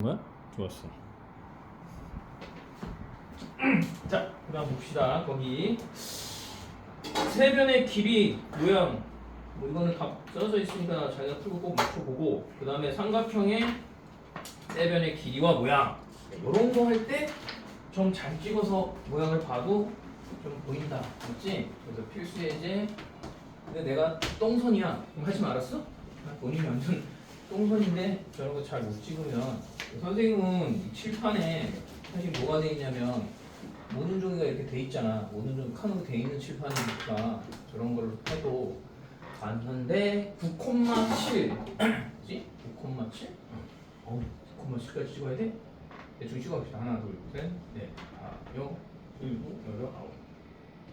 뭐야? 좋았어. 자, 그다음 봅시다. 거기 세 변의 길이 모양 뭐 이거는 다 써져 있으니까 자기가 풀고 꼭 맞춰보고, 그 다음에 삼각형의 세 변의 길이와 모양 이런 거 할 때 좀 잘 찍어서 모양을 봐도 좀 보인다, 맞지? 그래서 필수 예제. 근데 내가 똥손이야 그럼 하지 말았어? 본인이 완전 똥손인데 저런 거 잘 못 찍으면 선생님은 이 칠판에 사실 뭐가 돼 있냐면 모든 종이가 이렇게 돼 있잖아. 모든 종이 칸으로 돼 있는 칠판이니까 저런 걸로 해도 맞는데 9,7 그치? 9,7? 9,7까지 찍어야 돼? 대충 찍어봅시다. 하나 둘셋넷 다섯 일곱 여덟 아홉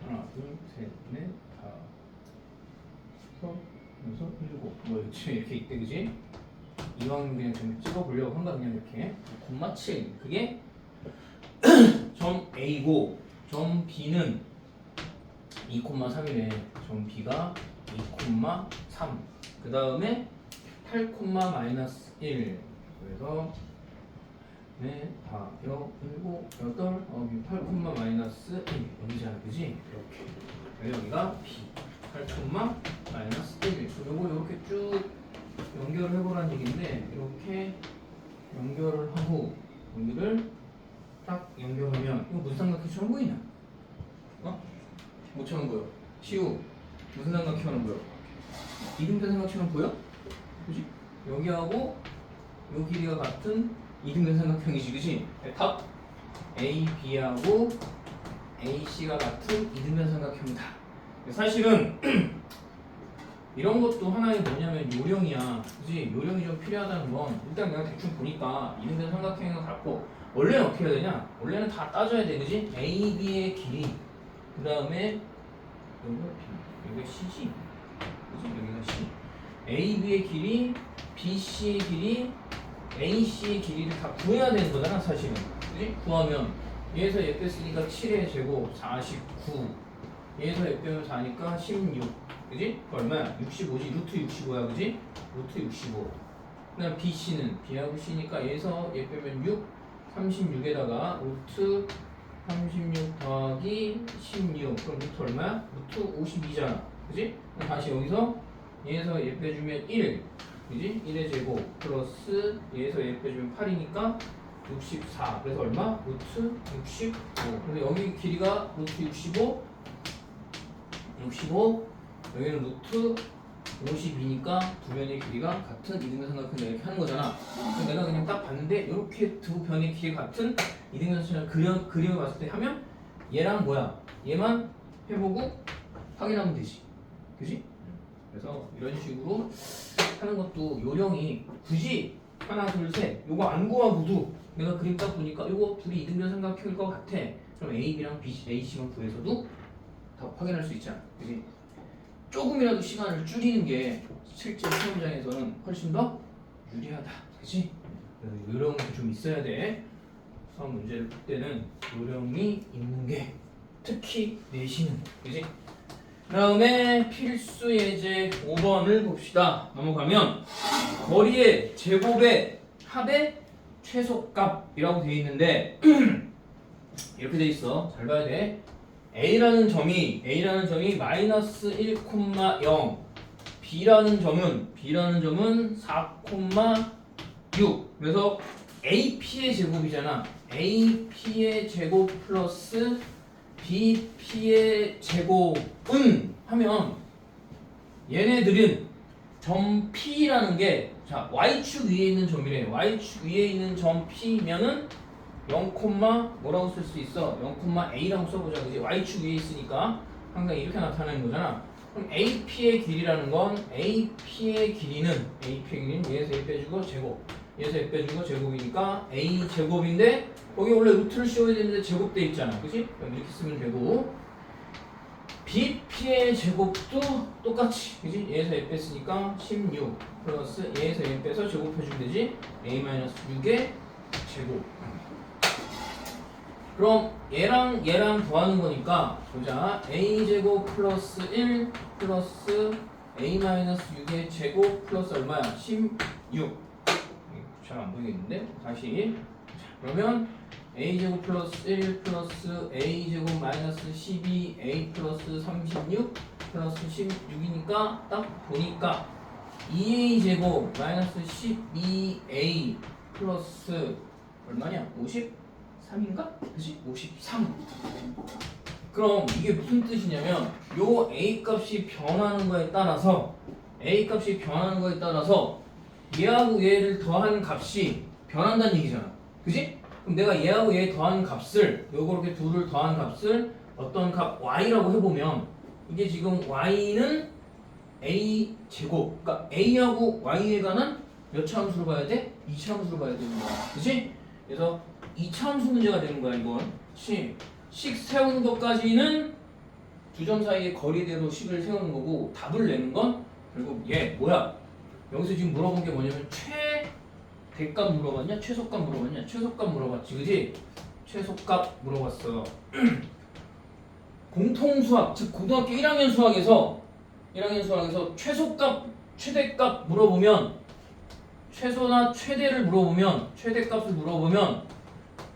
하나 둘셋넷 다섯 여섯 일곱 뭐 이렇게 있대, 그지? 이왕 그냥 좀 찍어보려고 한 거 그냥 이렇게 9,7 그게 점 A고 점 B는 2,3이래. 점 B가 2,3 그 다음에 8, -1 그래서 네, 다, 여, 일곱, 여덟, 8, -1 여기잖아, 그지? 이렇게 여기가 B 8, -1 요거 이렇게 쭉 연결을 해보라는 얘기인데 이렇게 연결을 하고 여기를 딱 연결하면 이거 무슨 삼각형처럼 보이냐? 어? 뭐처럼 보여? 시우 무슨 삼각형처럼 보여? 이등변 삼각형처럼 보여? 그지? 여기하고 요 길이가 같은 이등변 삼각형이지, 그지? 답 AB하고 AC가 같은 이등변 삼각형이다. 사실은 이런 것도 하나의 뭐냐면 요령이야, 그지? 요령이 좀 필요하다는 건 일단 내가 대충 보니까 이등변 삼각형을 갖고 원래는 어떻게 해야 되냐? 원래는 다 따져야 돼, 그지? AB의 길이 그 다음에 여기가 C지? 그지? 여기가 C. AB의 길이, BC의 길이, AC의 길이를 다 구해야 되는 거잖아, 사실은. 그지? 구하면 얘에서 얘 뺐으니까 7의 제곱 49, 얘에서 얘 빼면 4니까 16, 그지? 얼마야? 65지. 루트 65야, 그지? 루트 65. 그다음 BC는 B하고 C니까 얘에서 얘 빼면 6, 36에다가 루트 36 더하기 16. 그럼 루트 얼마야? 루트 52잖아, 그지? 그럼 다시 여기서 얘에서 얘 빼주면 1, 그지? 1의 제곱 플러스 얘에서 얘 빼주면 8이니까 64. 그래서 얼마? 루트 65. 그래서 여기 길이가 루트 65, 여기는 루트 52니까 두 변의 길이가 같은 이등변 삼각형을 이렇게 하는 거잖아. 그래서 내가 그냥 딱 봤는데 이렇게 두 변의 길이가 같은 이등변 삼각형을 그림을 봤을 때 하면 얘랑 뭐야? 얘만 해보고 확인하면 되지, 그지? 그래서 이런 식으로 하는 것도 요령이, 굳이 하나 둘 셋 요거 안 구하고도 내가 그림 딱 보니까 요거 둘이 이등변 삼각형일 것 같아. 그럼 AB랑 BC, AC만 구해서도 다 확인할 수 있잖아, 그지? 조금이라도 시간을 줄이는 게 실제 시험장에서는 훨씬 더 유리하다, 그지? 그래서 요령이 좀 있어야 돼. 수학 문제를 풀 때는 요령이 있는 게, 특히 내신은, 그지? 그 다음에 필수 예제 5번을 봅시다. 넘어가면 거리의 제곱의 합의 최소값이라고 되어 있는데 이렇게 돼 있어. 잘 봐야 돼. A라는 점이 마이너스 1,0, B라는 점은 4,6. 그래서 AP의 제곱이잖아. AP의 제곱 플러스 BP의 제곱은 하면 얘네들은 점 P라는 게, 자, Y축 위에 있는 점이래. Y축 위에 있는 점 P면은 0, 뭐라고 쓸 수 있어? 0,A라고 써보자, 그지? Y축 위에 있으니까 항상 이렇게 나타나는 거잖아. 그럼 AP의 길이라는 건, AP의 길이는 얘에서 A 빼주고 제곱, 얘에서 A 빼주고 제곱이니까 A 제곱인데 거기 원래 루트를 씌워야 되는데 제곱돼 있잖아, 그지? 그럼 이렇게 쓰면 되고, BP의 제곱도 똑같이, 그지? 얘에서 A 뺐으니까 16 플러스 얘에서 A 빼서 제곱해주면 되지? A-6의 제곱. 그럼 얘랑 더하는 거니까 보자. A제곱 플러스 1 플러스 A-6의 제곱 플러스 얼마야? 16. 잘 안 보이겠는데? 다시. 자, 그러면 a제곱 플러스 1 플러스 a제곱 마이너스 12 a 플러스 36 플러스 16이니까 딱 보니까 2a제곱 마이너스 12a 플러스 얼마냐? 53인가? 그치? 53. 그럼 이게 무슨 뜻이냐면 요 a 값이 변하는 거에 따라서 얘하고 얘를 더한 값이 변한다는 얘기잖아. 그지? 그럼 내가 얘하고 얘 더한 값을 요렇게 둘을 더한 값을 어떤 값 y라고 해보면 이게 지금 y는 a 제곱 그러니까 a하고 y에 관한 몇 차 함수로 봐야 돼? 2차 함수로 봐야 되는 거야. 그치? 그래서 2차 함수 문제가 되는 거야 이건. 그치? 식 세우는 것까지는 두 점 사이의 거리대로 식을 세우는 거고 답을 내는 건 결국 얘 뭐야? 여기서 지금 물어본 게 뭐냐면 최대값 물어봤냐? 최소값 물어봤냐? 최소값 물어봤지 그지? 최소값 물어봤어. 공통수학 즉 고등학교 1학년 수학에서 최소값 최대값 물어보면 최소나 최대를 물어보면 최대값을 물어보면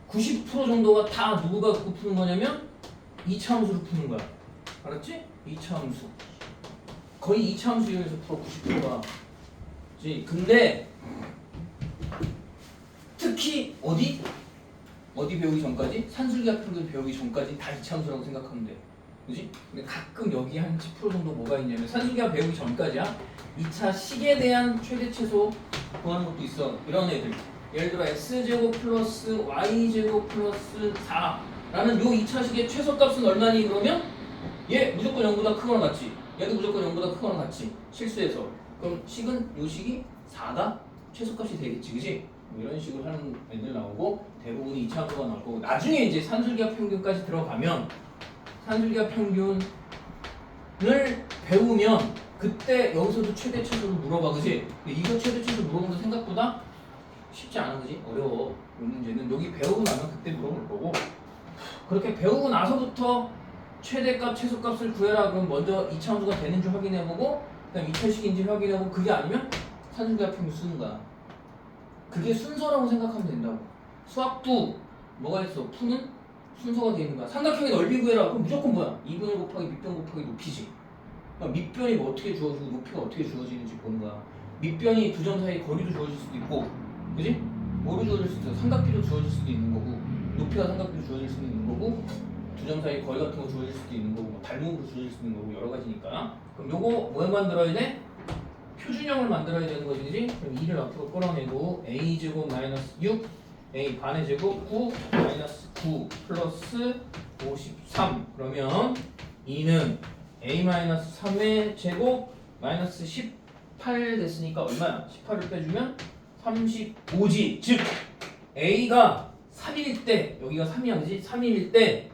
90% 정도가 다 누구가 갖고 푸는 거냐면 2차 함수로 푸는 거야. 알았지? 2차 함수. 거의 2차 함수 이용해서 풀어 90%가. 근데 특히 어디 배우기 전까지? 산술기하 평균 배우기 전까지 다 2차 함수라고 생각하면 돼. 그지? 근데 가끔 여기 한 10% 정도 뭐가 있냐면 산술기하 배우기 전까지야. 2차 식에 대한 최대 최소 구하는 것도 있어. 이런 애들. 예를 들어 x제곱 플러스 y제곱 플러스 4라는 요 2차식의 최소값은 얼마니 그러면 얘 무조건 0보다 크거나 같지 얘도 무조건 0보다 크거나 같지 실수해서 그럼 식은 요 식이 4가 최소값이 되겠지 그지? 뭐 이런 식으로 하는 애들 나오고 대부분이 2차 함수가 나올 거고 나중에 이제 산술기하 평균까지 들어가면 산술기하 평균을 배우면 그때 여기서도 최대 최소를 물어봐 그지? 이거 최대 최소 물어보는 거 생각보다 쉽지 않아 그지? 어려워 이 문제는 여기 배우고 나면 그때 물어볼 거고 그렇게 배우고 나서부터 최대값 최소값을 구해라 그럼 먼저 2차 함수가 되는지 확인해보고 그 다음 2차식인지 확인해보고 그게 아니면 산술기하 평균 쓰는 거야. 그게 순서라고 생각하면 된다고. 수학도 뭐가 있어? 푸는 순서가 되는 거야. 삼각형의 넓이 구해라 그럼 무조건 뭐야? 2분의 곱하기 밑변 곱하기 높이지. 그러니까 밑변이 뭐 어떻게 주어지고 높이가 어떻게 주어지는지 보는 거야. 밑변이 두 점 사이 거리도 주어질 수도 있고 그지? 뭐로 주어질 수도 있어? 삼각비로 주어질 수도 있는 거고 높이가 삼각비로 주어질 수도 있는 거고 두 점 사이 거리 같은 거 주어질 수도 있는 거고 뭐 닮음으로 주어질 수도 있는 거고 여러 가지니까 그럼 요거 뭐 만들어야 돼? 표준형을 만들어야 되는 거지 그지? 그럼 2를 앞으로 끌어내고 a제곱 마이너스 6 a 반의 제곱 9 마이너스 9 플러스 53 그러면 2는 a 마이너스 3의 제곱 마이너스 18 됐으니까 얼마야? 18을 빼주면 35지. 즉 A가 3일 때 여기가 3이야 그지? 3일 때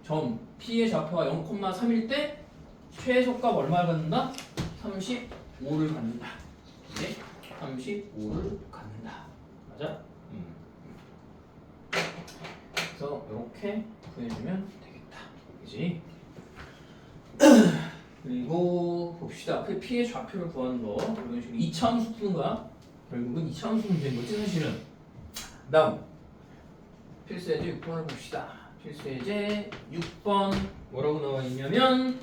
점 P의 좌표가 0,3일 때 최소값 얼마를 갖는다? 35를 갖는다. 네? 35를 갖는다. 맞아? 그래서 이렇게 구해주면 되겠다. 그지? 그리고 봅시다. 그 P의 좌표를 구하는 거 이런 식으로 2차 함수 푸는 거야. 결국은 2차 함수 문제인 거지 사실은. 다음 필수예제 6번을 봅시다. 필수예제 6번 뭐라고 나와 있냐면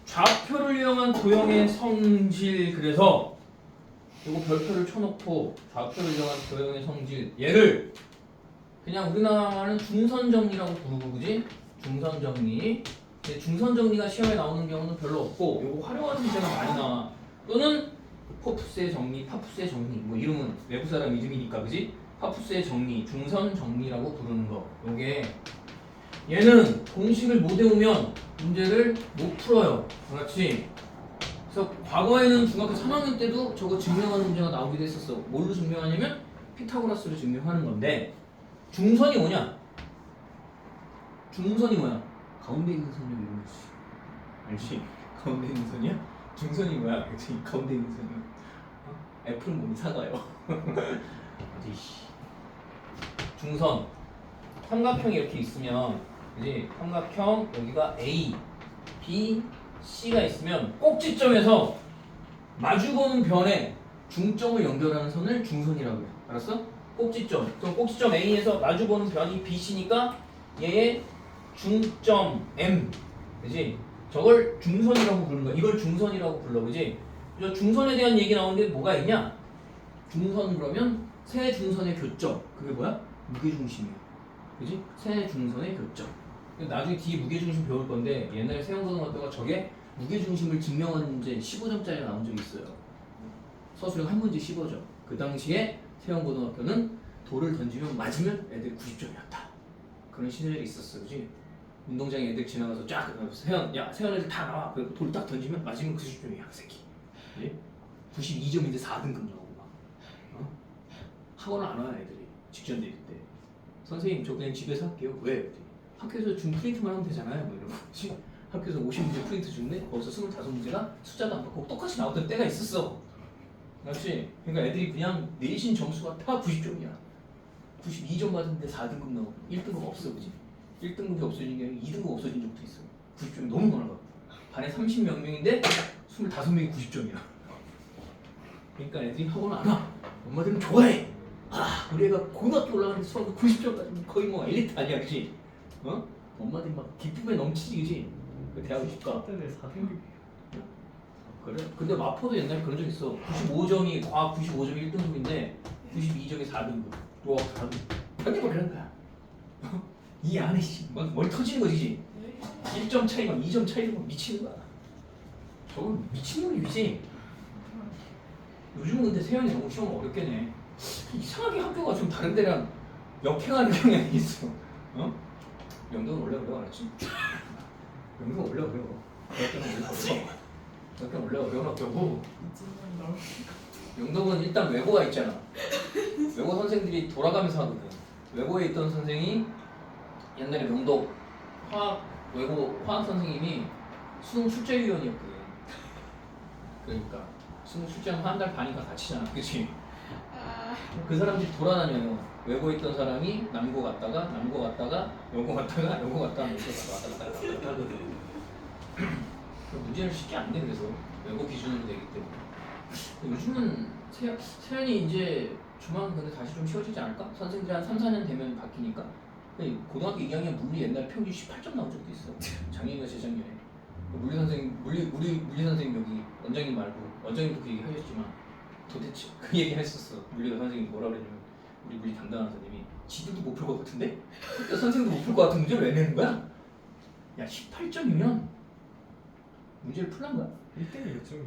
좌표를 이용한 도형의 성질. 그래서 이거 별표를 쳐놓고 좌표를 이용한 도형의 성질 얘를 그냥 우리나라는 중선정리라고 부르고 그지? 중선정리. 근데 중선정리가 시험에 나오는 경우는 별로 없고 이거 활용하는 문제가 많이 나와. 또는 포프스의 정리, 파푸스의 정리 뭐 이름은 외부 사람 이름이니까 그지? 파푸스의 정리, 중선정리라고 부르는 거. 요게 얘는 공식을 못 외우면 문제를 못 풀어요. 그렇지? 그래서 과거에는 중학교 3학년 때도 저거 증명하는 문제가 나오기도 했었어. 뭘로 증명하냐면 피타고라스로 증명하는 건데 중선이 뭐냐? 중선이 뭐야? 가운데 있는 선이 이런 거지. 알지? 가운데 있는 선이야? 중선이 뭐야? 그치? 가운데 있는 선이야. 애플은 뭐 사과요. 어디? 중선. 삼각형이 이렇게 있으면, 그지? 삼각형 여기가 A, B, C가 있으면 꼭지점에서 마주보는 변에 중점을 연결하는 선을 중선이라고 해요. 알았어? 꼭지점. 그럼 꼭지점 A에서 마주보는 변이 BC니까 얘의 중점 M. 그지? 저걸 중선이라고 부르는 거야. 이걸 중선이라고 불러. 그지? 저 중선에 대한 얘기 나오는데 뭐가 있냐? 중선 그러면 세 중선의 교점. 그게 뭐야? 무게중심이야. 그지? 세 중선의 교점. 나중에 뒤에 무게중심 배울 건데 옛날에 세형고등학교가 저게 무게중심을 증명하는 문제 15점짜리가 나온 적이 있어요. 서술형 한 문제 15점. 그 당시에 세형고등학교는 돌을 던지면 맞으면 애들이 90점이었다. 그런 시절이 있었어. 그지? 운동장에 애들 지나가서 쫙 세연 애들 다 나와. 그리고 돌 딱 던지면 맞으면 90점이야 그 새끼. 그지? 92점인데 4등급 나오고 막. 학원을 안 와 애들이 직전 대리 때. 선생님 저 그냥 집에서 할게요. 왜? 학교에서 준 프린트만 하면 되잖아요. 뭐 이러고. 그치? 학교에서 50문제 프린트 주는데 거기서 25문제가 숫자도 안 바꾸고 똑같이 나왔던 때가 있었어. 그렇지? 그러니까 애들이 그냥 내신 점수가 다 90점이야. 92점 맞았는데 4등급 나오고 1등급 없어. 그지? 1등급이 없어진 게 아니라 2등급 없어진 적도 있어. 90점이 너무 많아가지고 반에 30몇 명인데 25명이 90점이야. 그러니까 애들이 학원 안 와. 엄마들은 좋아해. 아, 우리 애가 고등학교 올라가는데 수학 90점 가지고 거의 뭐 엘리트 아니야, 그지? 엄마들이 막 기쁨에 넘치지, 그지? 그 대학을 줄까? 때문에 4등급. 그래? 근데 마포도 옛날에 그런 적 있어. 95점이 과학 95점이 1등급인데 92점이 4등급. 와, 4등급. 근데 뭐 그런 거야. 이 안에 막 머리 터지는 거지. 1점 차이 막 2점 차이로 막 미치는 거야. 저건 미친놈이지. 요즘은 근데 세연이 너무 시험 어렵게 내. 이상하게 학교가 좀 다른 데랑 역행하는 경향이 있어. 영덕은 원래 어려워, 알았지? 영덕은 원래 어려워. 대학교는 원래 어려운 학교고. 영덕은 일단 외고가 있잖아. 외고 선생들이 돌아가면서 하거든. 외고에 있던 선생이 옛날에 영덕 외고 화학 선생님이 수능 출제위원이었거든. 그러니까 수능 출제하면 한 달 반인가 다치잖아, 그렇지? 그 사람들이 돌아다녀요. 외고에 있던 사람이 남고 갔다가 영고 갔다가 여고 갔다가 왔다 갔다 하거든. 문제를 쉽게 안 내. 그래서 외고 기준으로 되기 때문에 요즘은 세연이 이제 조만간 근데 다시 좀 쉬워지지 않을까? 선생들이 한 3, 4년 되면 바뀌니까. 고등학교 2학년 물리 옛날 평균 18점 나온 적도 있어. 작년인가 재작년에. 물리 선생님 여기 원장님 말고 원장님도 그 얘기 하셨지만 도대체 그 얘기 했었어. 물리가 선생님이 뭐라 그랬냐면 우리 물리 담당하는 선생님이 지들도 못 풀 것 같은데? 그러니까 선생님도 못 풀 것 같은 문제를 왜 내는 거야? 야 18점이면 문제를 풀란 거야? 1등이 몇 점이야?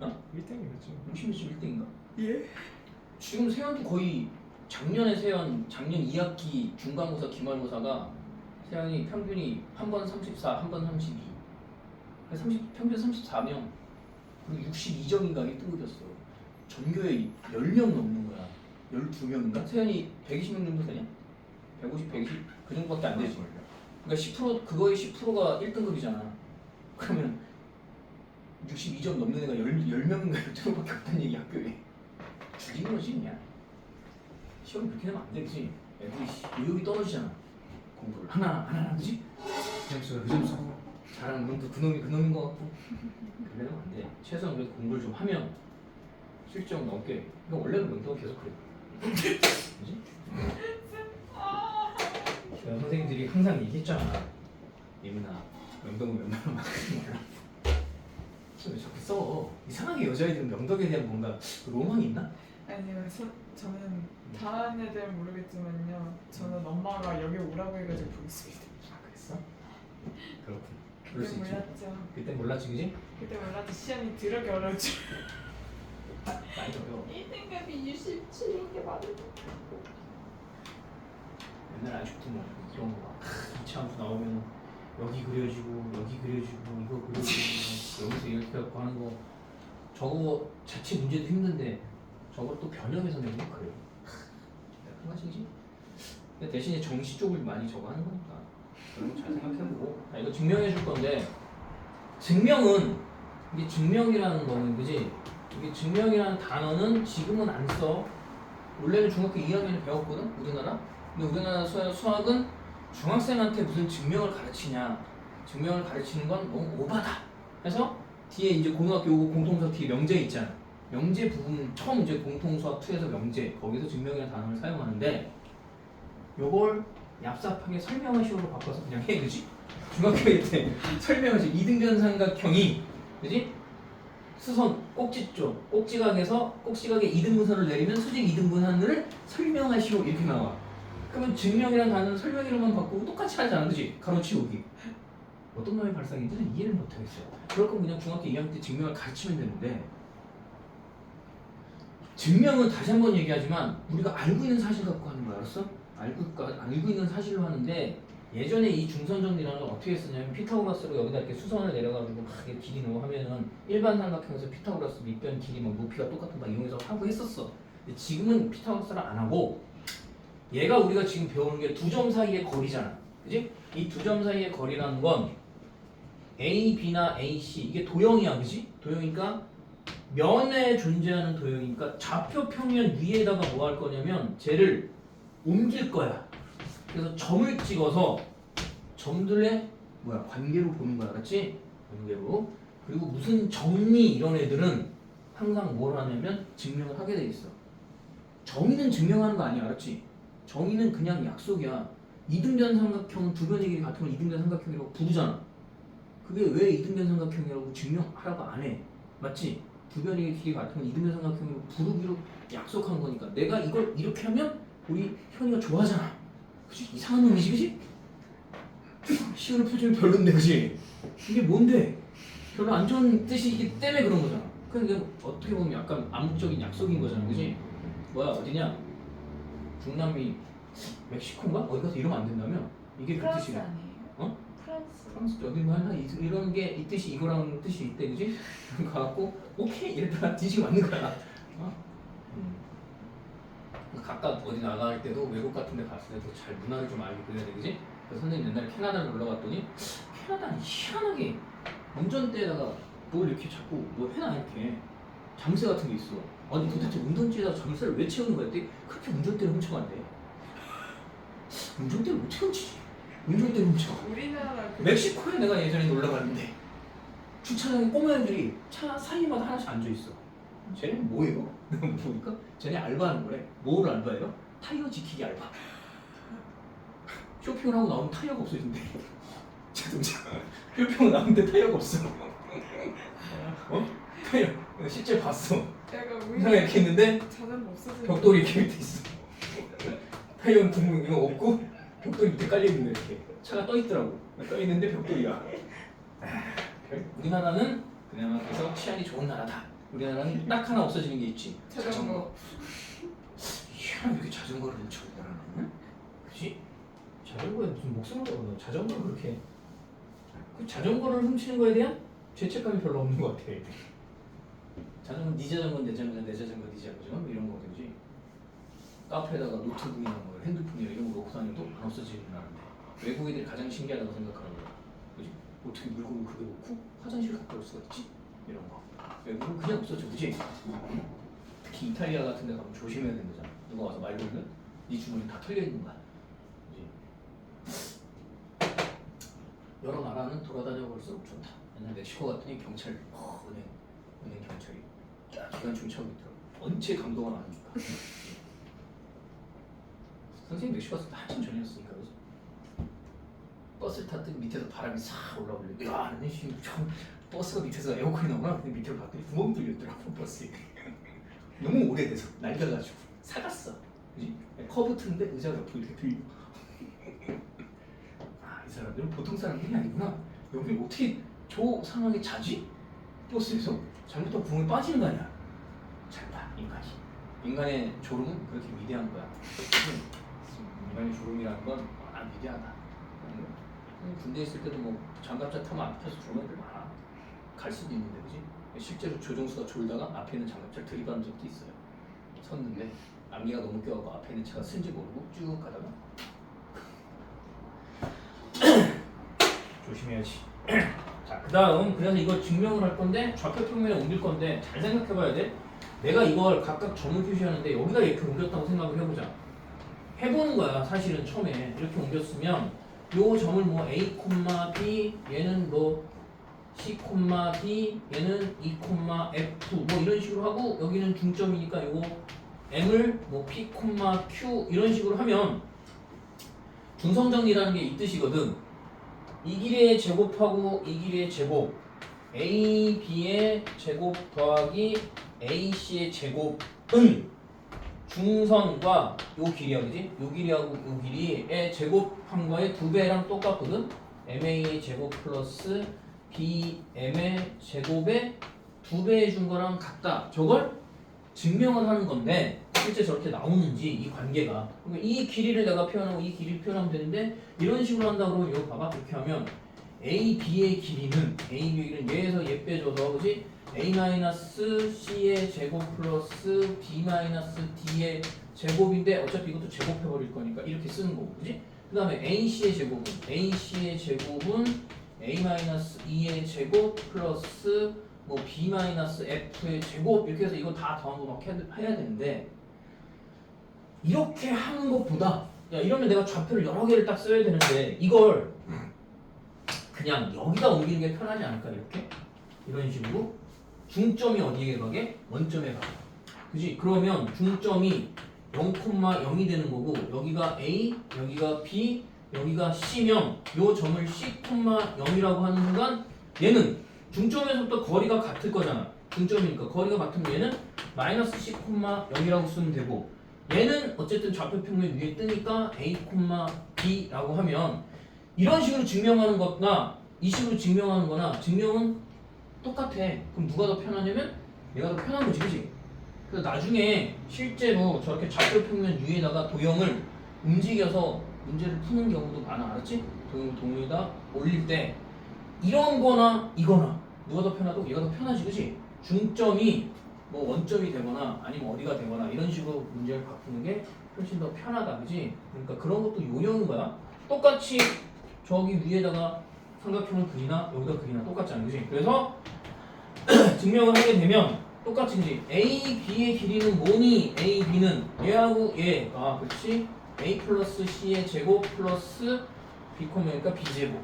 1등이 몇 점? 60몇 1등인가? 예? 지금 세연도 거의 작년 2학기 중간고사 기말고사가 세연이 평균이 한 번 34, 한 번 32. 평균 34명. 그리고 62점인가 1등급이었어. 전교에 10명 넘는 거야. 12명인가? 세연이 120명 정도 되냐? 150, 120? 그 정도밖에 안 되지. 그러니까 10% 그거의 10%가 1등급이잖아. 그러면 62점 넘는 애가 10명인가 10명밖에 없다는 얘기 학교에. 죽인 거지 그냥. 시험 그렇게 되면 안 되지. 애들이 의욕이 떨어지잖아. 공부를 하나 그지? 그 점수 잘하는 놈도 그놈인 것 같고. 그러면 안 돼. 최소한 그래도 공부를 좀 하면 실적 넘게. 그러니까 원래는 명동은 계속 그래. 그지? 선생님들이 항상 얘기했잖아. 예민아, 명동은 웬만하면 막 몰라. 왜 자꾸 써? 이상하게 여자애들은 명덕에 대한 뭔가 로망이 있나? 아니요, 저는 다른 애들은 모르겠지만요. 저는 엄마가 여기 오라고 해가지고 보겠습니다. 아 그랬어? 그렇군. 그럴 그때 수 있지. 몰랐죠. 그때 몰랐지, 그지? 그때 몰랐죠. 시험이 더럽게 어려웠죠. 많이 어려워. 1등급이 67개 받을 옛날 아직도 뭐 이런 거 막 이차함수 나오면 여기 그려지고 여기 그려지고 이거 그려지고 여기서 이렇게 갖고 하는 거 저거 자체 문제도 힘든데 저걸 또 변형해서 내는 거 그래요. 큰 맛이지. 근데 대신에 정시 쪽을 많이 저거 하는 거니까 그런 거 잘 생각해보고. 이거 증명해 줄 건데 증명은 이게 증명이라는 거는 그지? 이게 증명이라는 단어는 지금은 안 써. 원래는 중학교 2학년에 배웠거든 우리나라. 근데 우리나라 수학은 중학생한테 무슨 증명을 가르치냐, 증명을 가르치는 건 너무 오바다. 그래서 뒤에 이제 고등학교 공통사 뒤에 명제 있잖아. 명제 부분 처음 이제 공통수학 2에서 명제 거기서 증명이라는 단어를 사용하는데 요걸 얍삽하게 설명하시오로 바꿔서 그냥 해, 그지? 중학교 때 설명하시 이등변 삼각형이, 그지? 수선 꼭지 쪽 꼭지각에서 꼭지각의 이등분선을 내리면 수직 이등분선을 설명하시오 이렇게 나와. 그러면 증명이라는 단어는 설명이라만 바꾸고 똑같이 하잖아, 그지? 가로치우기. 어떤 놈의 발상인지는 이해를 못하겠어요. 그럴 거면 그냥 중학교 2학년 때 증명을 가르치면 되는데, 증명은 다시 한번 얘기하지만 우리가 알고 있는 사실 갖고 하는 거 알았어? 알고 있는 사실로 하는데, 예전에 이 중선 정리라는 건 어떻게 했었냐면 피타고라스로 여기다 이렇게 수선을 내려가지고 막 이렇게 길이 넣어 하면은 일반 삼각형에서 피타고라스 밑변 길이 막 높이가 똑같은 거 이용해서 하고 했었어. 근데 지금은 피타고라스를 안 하고 얘가 우리가 지금 배우는 게 두 점 사이의 거리잖아, 그지? 이 두 점 사이의 거리라는 건 A, B나 A, C 이게 도형이야, 그지? 도형이니까 면에 존재하는 도형이니까 좌표 평면 위에다가 뭐 할 거냐면 쟤를 옮길 거야. 그래서 점을 찍어서 점들의 관계로 보는 거야, 알았지? 관계로. 그리고 무슨 정리 이런 애들은 항상 뭘 하냐면 증명을 하게 돼 있어. 정의는 증명하는 거 아니야, 알았지? 정의는 그냥 약속이야. 이등변 삼각형은 두 변의 길이 같으면 이등변 삼각형이라고 부르잖아. 그게 왜 이등변 삼각형이라고 증명하라고 안 해? 맞지? 두 변의 길이 같으면 이등변 삼각형이라고 부르기로 약속한 거니까. 내가 이걸 이렇게 하면 우리 현이가 좋아하잖아. 그치? 이상한 놈이지, 그치? 시우는 표정이 별론데, 그치? 이게 뭔데? 별로 안 좋은 뜻이기 때문에 그런 거잖아. 그러니까 어떻게 보면 약간 암묵적인 약속인 거잖아, 그치? 뭐야, 어디냐? 중남미 멕시코인가? 어디 가서 이러면 안 된다며? 이게 그 프랑스 뜻이야. 아니에요? 어? 프랑스. 프랑스 어디 뭐 하나 이런 게 이 뜻이 이거랑 뜻이 있대, 그치? 가갖고 오케이 이랬다가 뒤지고 맞는 거야. 어? 각각 어디 나갈 때도 외국 같은 데 갔을 때도 잘 문화를 좀 알고 그래야 돼, 그지? 그래서 선생님 옛날에 캐나다를 놀러 갔더니 캐나다는 희한하게 운전대에다가 뭘 이렇게 자꾸 뭐 해놔, 이렇게 잠새 같은 게 있어. 아니 도대체 운전대에다가 잠새를 왜 채우는 거야? 그랬더니 그렇게 운전대를 훔쳐간대. 운전대를 어떻게 훔치지? 운전대를 훔쳐. 우리나라 멕시코에 내가 예전에 놀러 갔는데 주차장에 꼬마 애들이 차 사이마다 하나씩 앉아있어. 쟤는 뭐예요? 내가 보니까 쟤네 알바하는 거래. 뭘 알바해요? 타이어 지키기 알바. 쇼핑을 하고 나오면 타이어가 없어진대. 자동차 쇼핑을 나오는데 타이어가 없어. 어? 타이어 실제 봤어. 내가 이상하게 이렇게 있는데 자전거 없어지는 벽돌이 이렇게 밑에 있어. 타이어는 둥근 이거 없고 벽돌이 밑에 깔려 있는 거 이렇게. 차가 떠 있더라고. 떠 있는데 벽돌이야. 우리나라는 그냥 그래서 치안이 좋은 나라다. 우리나라는 딱 하나 없어지는 게 있지. 자전거. 희한하게 이렇게 자전거를 훔쳐있더라. 응? 그치? 자전거에 무슨 목숨을 걸어. 자전거를 그렇게 그 자전거를 훔치는 거에 대한 죄책감이 별로 없는 것 같아. 자전거 네 자전거 내 자전거 내 자전거 네 자전거 이런 거든지 카페에다가 노트북이나 뭐 핸드폰이나 이런 거 놓고 다녀도 안 없어지는 나라인데 외국 애들이 가장 신기하다고 생각하는 거야. 그지? 어떻게 물건을 그렇게 놓고 화장실 갔다 올 수가 있지? 이런 거. 외국은 그냥 없어져, 그지? 특히 이탈리아 같은 데 가면 조심해야 된다잖아. 누가 와서 말 걸면 네 주머니 다 털려 있는 거야. 그지? 여러 나라는 돌아다녀 볼수록 좋다. 옛날 멕시코 같더니 경찰, 은행 경찰이 기관 중차고 있더라고. 언제 감동을 안 합니까? 선생님 멕시코 갔을 때 한참 전이었으니까, 그지? 버스를 탔더니 밑에서 바람이 싹 올라오길래 야, 지금 버스가 밑에서 에어컨이 나오나? 근데 밑으로 봤더니 구멍 뚫렸더라고, 버스에. 너무 오래돼서 낡아가지고 사갔어, 그지? 커브 트는데 의자가 옆으로 이렇게 들려. 이 사람들은 보통 사람들이 아니구나. 여기 어떻게 저 상황에 자지? 버스에서? 잘못하면 구멍에 빠지는 거 아니야? 잘 봐, 인간이. 인간의 졸음은 그렇게 위대한 거야. 인간의 졸음이라는 건 워낙 위대하다. 군대 있을 때도 뭐 장갑차 타면 앞에서 졸은 애들 많아. 갈 수도 있는데, 그지? 실제로 조종수가 졸다가 앞에 있는 장갑차를 들이받은 적도 있어요. 섰는데 안개가 너무 껴갖고 앞에 있는 차가 쓴지 모르고 쭉 가다가 조심해야지. 자, 그 다음 그래서 이거 증명을 할 건데 좌표 평면에 옮길 건데 잘 생각해봐야 돼. 내가 이걸 각각 점을 표시하는데 여기다 이렇게 옮겼다고 생각을 해보자. 해보는 거야. 사실은 처음에 이렇게 옮겼으면 요 점을 뭐 A, B 얘는 뭐 C, D 얘는 E, F 뭐 이런 식으로 하고 여기는 중점이니까 요거 M을 뭐 P, Q 이런 식으로 하면 중성정리라는 게 이 뜻이거든. 이 길이의 제곱하고 이 길이의 제곱 A, B의 제곱 더하기 AC의 제곱은 중선과 요 길이야 그지? 요 길이하고 요 길이의 제곱한 거의 2배랑 똑같거든? MA의 제곱 플러스 BM의 제곱의 2배 해준 거랑 같다. 저걸 증명을 하는 건데 실제 저렇게 나오는지 이 관계가 그러니까 이 길이를 내가 표현하고 이 길이를 표현하면 되는데 이런 식으로 한다 그러면 이거 봐봐 이렇게 하면 A, B의 길이는 A, B의 길이는 얘에서 얘 빼줘서 그지? A-C의 제곱 플러스 B-D의 제곱인데 어차피 이것도 제곱해버릴 거니까 이렇게 쓰는 거고 그지? 그 다음에 AC의 제곱은 A-2의 제곱 플러스 뭐 B-F의 제곱 이렇게 해서 이거 다 더한 거 막 해야 되는데 이렇게 하는 것보다 야 이러면 내가 좌표를 여러 개를 딱 써야 되는데 이걸 그냥 여기다 옮기는 게 편하지 않을까 이렇게? 이런 식으로 중점이 어디에 가게? 원점에 가게 그지? 그러면 중점이 0,0이 되는 거고 여기가 A, 여기가 B, 여기가 C면 요 점을 C,0이라고 하는 순간 얘는 중점에서부터 거리가 같을 거잖아 중점이니까 거리가 같으면 얘는 마이너스 C,0이라고 쓰면 되고 얘는 어쨌든 좌표 평면 위에 뜨니까 A, B라고 하면 이런 식으로 증명하는 거나 이 식으로 증명하는 거나 증명은 똑같아. 그럼 누가 더 편하냐면 얘가 더 편한 거지, 그치? 그래서 나중에 실제로 저렇게 좌표 평면 위에다가 도형을 움직여서 문제를 푸는 경우도 많아, 알았지? 도형을 동에다 올릴 때 이런 거나 이거나 누가 더 편하고 얘가 더 편하지, 그치? 중점이 뭐 원점이 되거나 아니면 어디가 되거나 이런 식으로 문제를 바꾸는 게 훨씬 더 편하다, 그치? 그러니까 그런 것도 요령인 거야. 똑같이 저기 위에다가 삼각형을 그리나 여기다 그리나 똑같잖아, 그치? 그래서 증명을 하게 되면 똑같이 이제 A, B의 길이는 뭐니? A, B는 얘하고 얘. 아, 그렇지? A 플러스 C의 제곱 플러스 B, 그러니까 B제곱.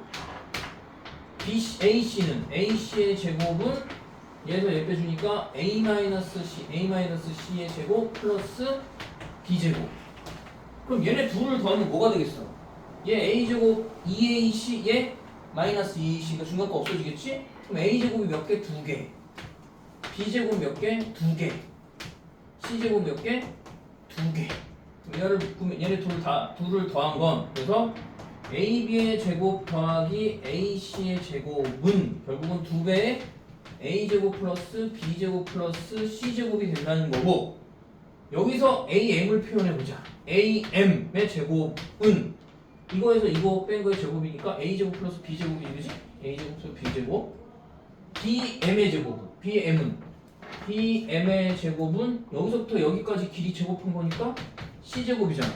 AC는 AC의 제곱은 얘에서 얘 빼주니까 A-C의 제곱 플러스 B제곱. 그럼 얘네 둘을 더하면 뭐가 되겠어? 얘 A제곱 2AC 얘 마이너스 2AC가 중간 거 없어지겠지? 그럼 A제곱이 몇 개? 2개. B제곱 몇 개? 2개. C제곱 몇 개? 2개. 얘를 묶으면 얘네 둘을 더한 건 그래서 AB의 제곱 더하기 AC의 제곱은 결국은 2배의 A제곱 플러스 B제곱 플러스 C제곱이 된다는 거고 여기서 AM을 표현해보자. AM의 제곱은 이거에서 이거 뺀 거의 제곱이니까 A제곱 플러스 B제곱이 되지? A제곱 플러스 B제곱 BM의 제곱은 BM의 제곱은 여기서부터 여기까지 길이 제곱한 거니까 C제곱이잖아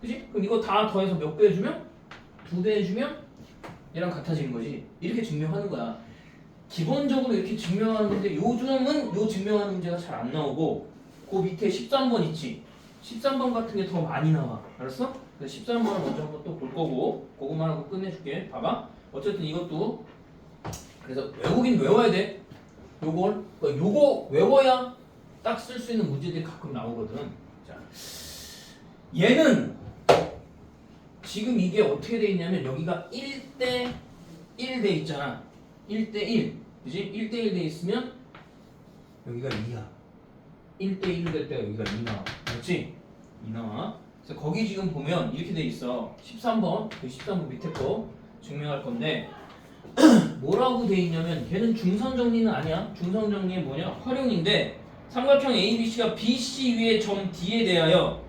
그치? 그럼 이거 다 더해서 몇 배 해주면? 2배 해주면 얘랑 같아지는 거지 이렇게 증명하는 거야 기본적으로 이렇게 증명하는 건데 요즘은 요 증명하는 문제가 잘 안 나오고 그 밑에 13번 있지 13번 같은 게 더 많이 나와 알았어? 그래서 13번을 먼저 한번 또 볼 거고 그것만 하고 끝내줄게 봐봐 어쨌든 이것도 그래서 외우긴 외워야 돼 요거 외워야 딱 쓸 수 있는 문제들이 가끔 나오거든 자, 얘는 지금 이게 어떻게 돼 있냐면 여기가 1대 1 돼 있잖아 1대 1 그지? 1대 1 돼 있으면 여기가 2야 1대 1 될 때가 여기가 2 나와 그렇지? 2 나와 그래서 거기 지금 보면 이렇게 돼 있어 13번 그 13번 밑에 거 증명할 건데 뭐라고 돼 있냐면 걔는 중선 정리는 아니야 중선 정리는 뭐냐? 활용인데 삼각형 ABC가 BC 위의 점 D에 대하여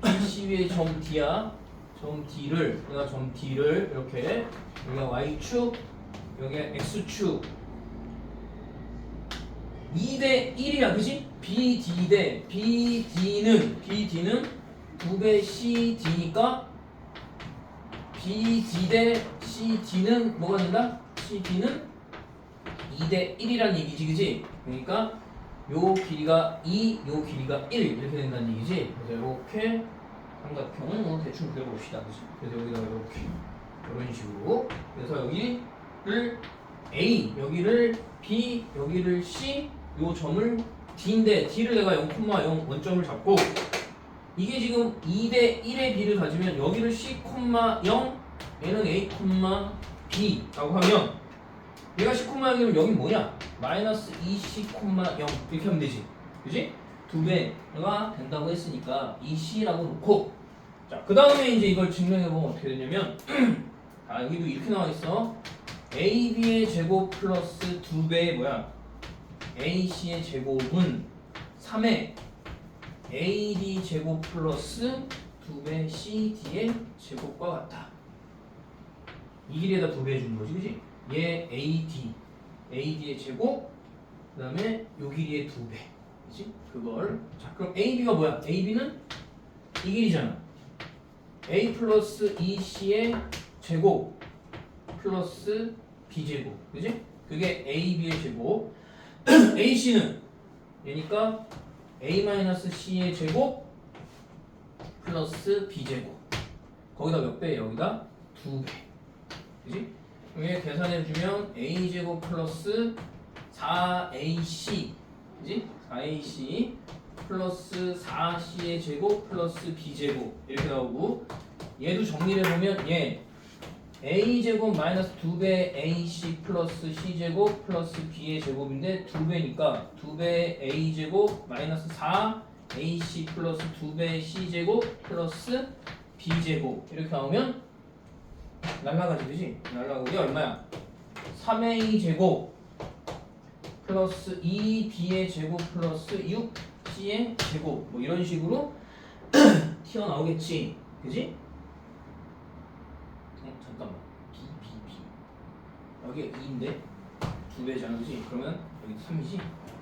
BC 위의 점 D야 점 D를 내가 점 D를 이렇게 여기가 Y축 여기가 X축 2대 1이야 그치? BD 대 BD는 2배 CD니까 BD 대 CD는 뭐가 된다? CD는 2대 1이라는 얘기지 그치? 그러니까 요 길이가 2, 요 길이가 1 이렇게 된다는 얘기지 그래서 이렇게 삼각형은 뭐 대충 그려봅시다 그치? 그래서 여기다가 이렇게 이런 식으로 그래서 여기를 A 여기를 B 여기를 C 요 점을 D인데 D를 내가 0,0 원점을 잡고 이게 지금 2대 1의 B를 가지면 여기를 C, 0 얘는 A, B 라고 하면 얘가 C, 0이면 여긴 뭐냐? 마이너스 2C, 0 이렇게 하면 되지 그지? 2배가 된다고 했으니까 2C라고 놓고 자 그 다음에 이제 이걸 증명해보면 어떻게 되냐면 아 여기도 이렇게 나와있어 AB의 제곱 플러스 2배의 뭐야 AC의 제곱은 3의 AD 제곱 플러스 2배 CD의 제곱과 같다 이 길이에다 2배 해주는 거지 그지? 얘 AD의 제곱 그 다음에 요 길이의 2배 그지? 그걸 자 그럼 AB가 뭐야? AB는 이 길이잖아 A 플러스 2C의 제곱 플러스 B제곱 그지? 그게 AB의 제곱 AC는 얘니까 A-C의 제곱 플러스 B제곱 거기다 몇 배? 여기다 2배 그지? 이게 계산해주면 A제곱 플러스 4AC 그지? 4AC 플러스 4C의 제곱 플러스 B제곱 이렇게 나오고 얘도 정리를 해보면 얘 A제곱 마이너스 2배 AC 플러스 C제곱 플러스 B의 제곱인데 2배니까 2배 A제곱 마이너스 4 AC 플러스 2배 C제곱 플러스 B제곱 이렇게 나오면 날라가지 그지? 날라가고 이게 얼마야? 3A제곱 플러스 2B의 제곱 플러스 6C의 제곱 뭐 이런 식으로 튀어나오겠지 그지? 잠깐만 B 여기가 2인데 2배잖아 그지? 그러면 여기 3이지?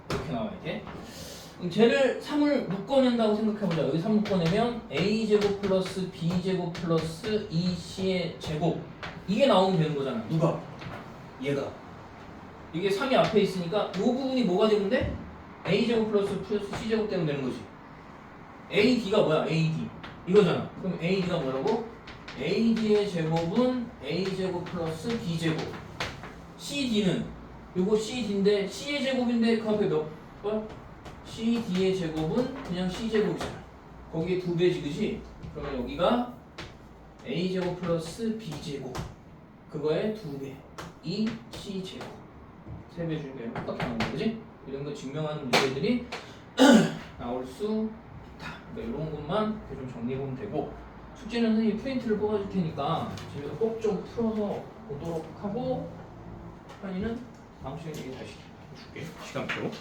이렇게 나와야 돼 쟤를 3을 묶어낸다고 생각해보자 여기 3 묶어내면 A제곱 플러스 B제곱 플러스 2C의 제곱 이게 나오면 되는 거잖아 누가? 얘가 이게 3이 앞에 있으니까 이 부분이 뭐가 되면 돼? A제곱 플러스 C제곱 되면 되는 거지 AD가 뭐야? AD 이거잖아 그럼 AD가 뭐라고? AD의 제곱은 A제곱 플러스 B제곱 CD는 요거 CD인데 C의 제곱인데 그 앞에 몇 번? CD의 제곱은 그냥 C제곱이잖아 거기에 2배지 그지? 그러면 여기가 A제곱 플러스 B제곱 그거에 2배 2C제곱 3배 중에 똑같게 나오는 거 그지? 이런 거 증명하는 문제들이 나올 수 있다 그러니까 이런 것만 좀 정리해보면 되고 숙제는 선생님이 프린트를 뽑아줄 테니까 집에서 꼭 좀 풀어서 보도록 하고 현이는 다음 시간에 얘기 다시 해줄게 시간표